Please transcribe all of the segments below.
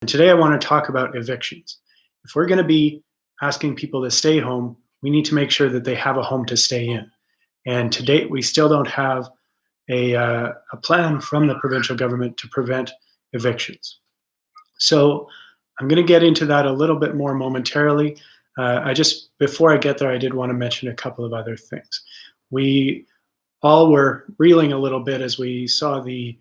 And today I want to talk about evictions. If we're going to be asking people to stay home, we need to make sure that they have a home to stay in. And to date, we still don't have a plan from the provincial government to prevent evictions. So I'm going to get into that a little bit more momentarily. Before I get there, I did want to mention a couple of other things. We all were reeling a little bit as we saw the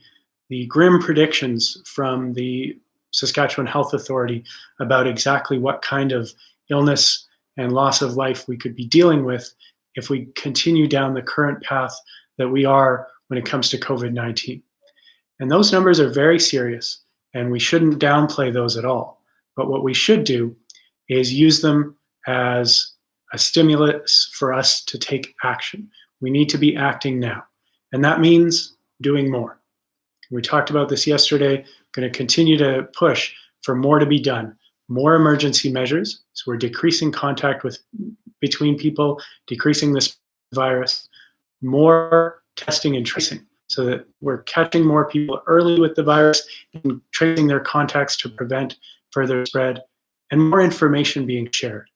grim predictions from the Saskatchewan Health Authority about exactly what kind of illness and loss of life we could be dealing with if we continue down the current path that we are when it comes to COVID-19. And those numbers are very serious, and we shouldn't downplay those at all. But what we should do is use them as a stimulus for us to take action. We need to be acting now, and that means doing more. We talked about this yesterday. Going to continue to push for more to be done, more emergency measures. So we're decreasing contact between people, decreasing this virus, more testing and tracing so that we're catching more people early with the virus and tracing their contacts to prevent further spread, and more information being shared.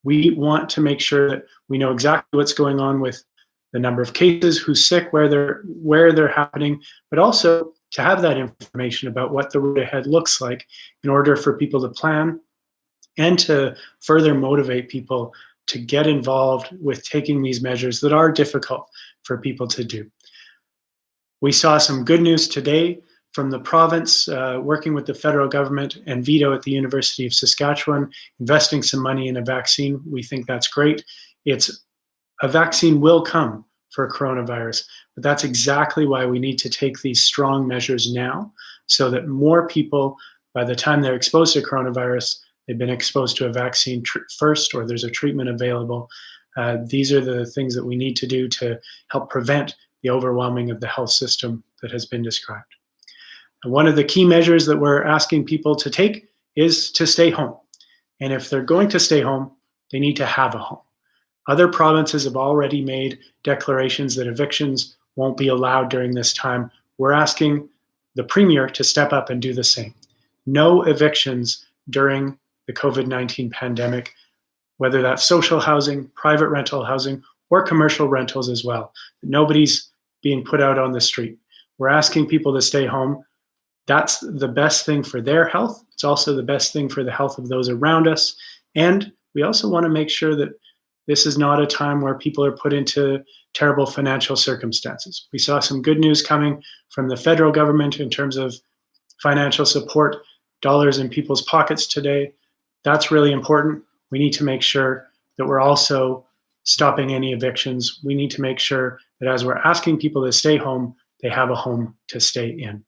We want to make sure that we know exactly what's going on with the number of cases, who's sick, where they're happening, but also to have that information about what the road ahead looks like in order for people to plan and to further motivate people to get involved with taking these measures that are difficult for people to do. We saw some good news today from the province, working with the federal government and Vito at the University of Saskatchewan, investing some money in a vaccine. We think that's great. A vaccine will come for coronavirus, but that's exactly why we need to take these strong measures now so that more people, by the time they're exposed to coronavirus, they've been exposed to a vaccine first, or there's a treatment available. These are the things that we need to do to help prevent the overwhelming of the health system that has been described. And one of the key measures that we're asking people to take is to stay home. And if they're going to stay home, they need to have a home. Other provinces have already made declarations that evictions won't be allowed during this time. We're asking the Premier to step up and do the same. No evictions during the COVID-19 pandemic, whether that's social housing, private rental housing, or commercial rentals as well. Nobody's being put out on the street. We're asking people to stay home. That's the best thing for their health. It's also the best thing for the health of those around us. And we also want to make sure that this is not a time where people are put into terrible financial circumstances. We saw some good news coming from the federal government in terms of financial support, dollars in people's pockets today. That's really important. We need to make sure that we're also stopping any evictions. We need to make sure that as we're asking people to stay home, they have a home to stay in.